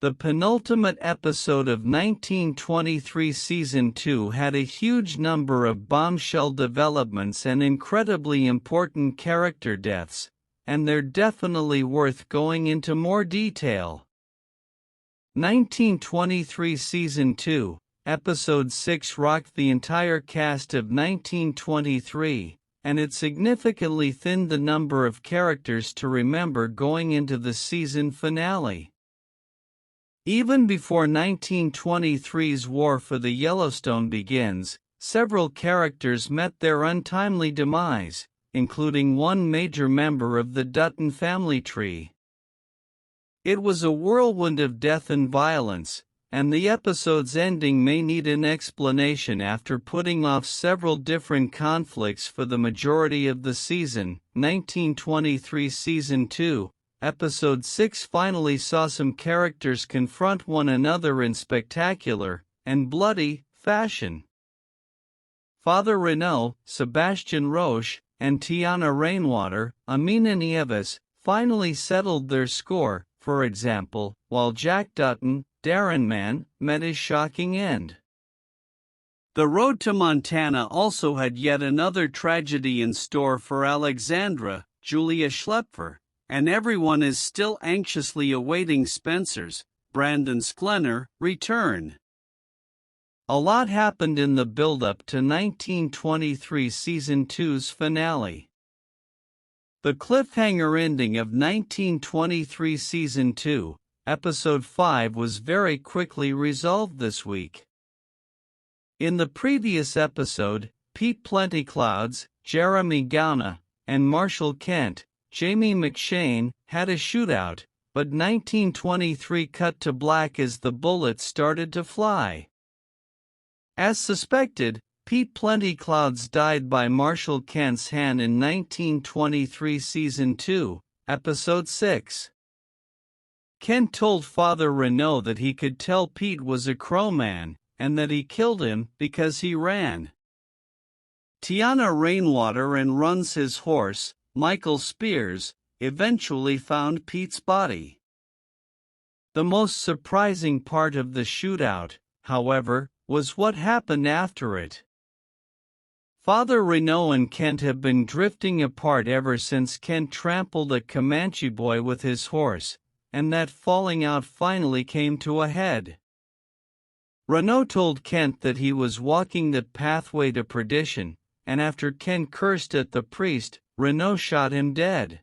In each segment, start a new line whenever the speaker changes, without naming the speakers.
The penultimate episode of 1923 Season 2 had a huge number of bombshell developments and incredibly important character deaths, and they're definitely worth going into more detail. 1923 Season 2, Episode 6 rocked the entire cast of 1923, and it significantly thinned the number of characters to remember going into the season finale. Even before 1923's War for the Yellowstone begins, several characters met their untimely demise, including one major member of the Dutton family tree. It was a whirlwind of death and violence, and the episode's ending may need an explanation after putting off several different conflicts for the majority of the season. 1923 Season 2, Episode 6 finally saw some characters confront one another in spectacular and bloody fashion. Father Renault, Sebastian Roche, and Tiana Rainwater, Amina Nieves, finally settled their score, for example, while Jack Dutton, Darren Mann, met his shocking end. The road to Montana also had yet another tragedy in store for Alexandra, Julia Schlepfer, and everyone is still anxiously awaiting Spencer's, Brandon Sklenar, return. A lot happened in the build-up to 1923 Season 2's finale. The cliffhanger ending of 1923 Season 2, Episode 5 was very quickly resolved this week. In the previous episode, Pete Plentyclouds, Jeremy Gauna, and Marshall Kent, Jamie McShane, had a shootout, but 1923 cut to black as the bullets started to fly. As suspected, Pete Plentyclouds died by Marshall Kent's hand in 1923 Season 2, Episode 6. Kent told Father Renault that he could tell Pete was a Crowman, and that he killed him because he ran. Tiana Rainwater and runs his horse, Michael Spears, eventually found Pete's body. The most surprising part of the shootout, however, was what happened after it. Father Renault and Kent have been drifting apart ever since Kent trampled a Comanche boy with his horse, and that falling out finally came to a head. Renault told Kent that he was walking the pathway to perdition, and after Kent cursed at the priest, Renault shot him dead.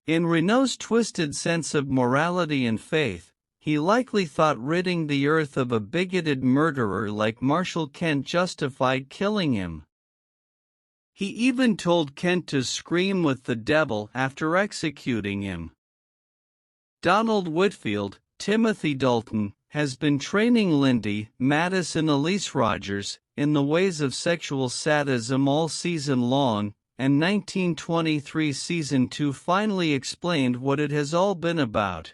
In Renault's twisted sense of morality and faith, he likely thought ridding the earth of a bigoted murderer like Marshall Kent justified killing him. He even told Kent to scream with the devil after executing him. Donald Whitfield, Timothy Dalton, has been training Lindy, Madison Elise Rogers, in the ways of sexual sadism all season long, and 1923 Season 2 finally explained what it has all been about.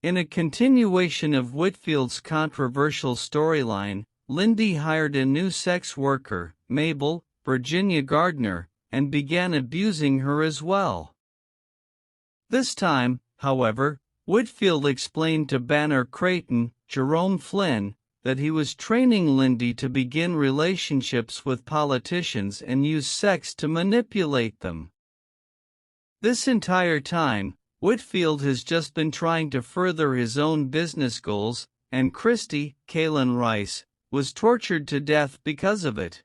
In a continuation of Whitfield's controversial storyline, Lindy hired a new sex worker, Mabel, Virginia Gardner, and began abusing her as well. This time, however, Whitfield explained to Banner Creighton, Jerome Flynn, that he was training Lindy to begin relationships with politicians and use sex to manipulate them. This entire time, Whitfield has just been trying to further his own business goals, and Christy, Kaylin Rice, was tortured to death because of it.